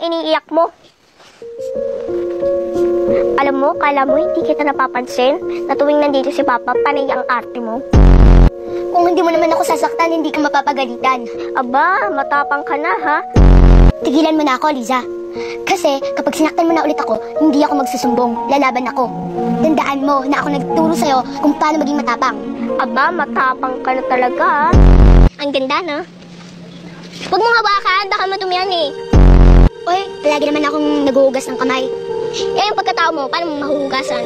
iniiyak mo? Alam mo, kala mo hindi kita napapansin na tuwing nandito si Papa, panay ang arte mo. Kung hindi mo naman ako sasaktan, hindi ka mapapagalitan. Aba, matapang ka na ha? Tigilan mo na ako, Liza. Kasi kapag sinaktan mo na ulit ako, hindi ako magsusumbong. Lalaban ako. Tandaan mo na ako nagturo sa'yo kung paano maging matapang. Aba, matapang ka na talaga ha? Ang ganda, no? Huwag mong hawakan, baka matumihan eh. Uy, palagi naman akong naghuhugas ng kamay. Eh, yung pagkatao mo, paano mo mahuhugasan?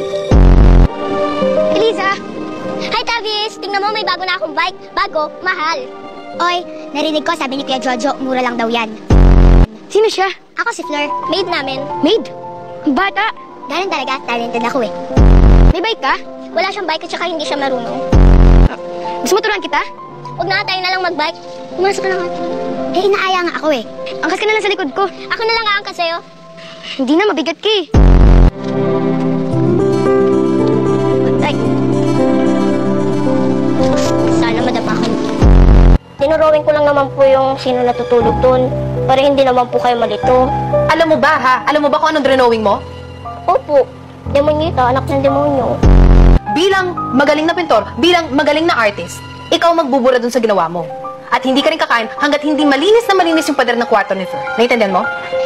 Eliza! Hi, Tavis! Tingnan mo, may bago na akong bike. Bago, mahal. Oy, narinig ko, sabi ni Kuya Jojo, mura lang daw yan. Sino siya? Ako si Fleur. Maid namin. Maid? Ang bata? Ganun talaga, talented ako eh. May bike ka? Wala siyang bike at saka hindi siya marunong. Gusto mo turuan kita? Huwag na tayo na lang mag-bike. Pumasok ka na nga. Eh, inaaya nga ako eh. Angkas ka na lang sa likod ko. Ako na lang aangkas sa'yo. Hindi na, mabigat ka eh. Ay. Sana madapa ka. Dinurowing ko lang naman po yung sino natutulog dun. Para hindi naman po kayo malito. Alam mo ba ha? Alam mo ba kung anong drawing mo? Opo. Demonyito, anak ng demonyo. Bilang magaling na pintor, bilang magaling na artist, ikaw magbubura dun sa ginawa mo. At hindi ka rin kakain hanggat hindi malinis na malinis yung pader ng kwarto ni Fleur. Naintindihan mo?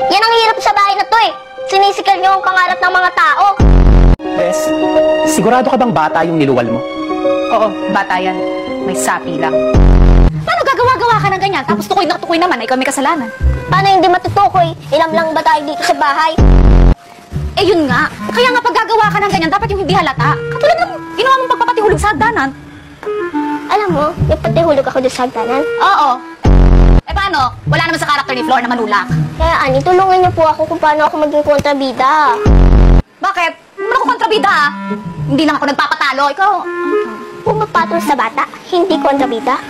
Yan ang hirap sa bahay na to eh. Sinisikal niyo ang pangarap ng mga tao. Bes, sigurado ka bang bata yung niluwal mo? Oo, bata yan. May sapi lang. Paano gagawa-gawa ka ng ganyan? Tapos tukoy na tukoy naman, ikaw may kasalanan. Paano hindi matutukoy? Ilang lang ba tayo dito sa bahay? Eh yun nga, kaya nga pag gagawa ka ng ganyan, dapat yung hindi halata. Katulad ng ginawa mong pagpapatihulog sa hagdanan. Alam mo, may patihulog ako doon sa hagdanan. Oo. Eh paano? Wala naman sa karakter ni Flor na manulak. Kaya Ani, tulungan niyo po ako kung paano ako maging kontrabida. Bakit? Naman ako kontrabida ah. Hindi lang ako nagpapatalo. Ikaw, Pumapatol sa bata, hindi kontrabida.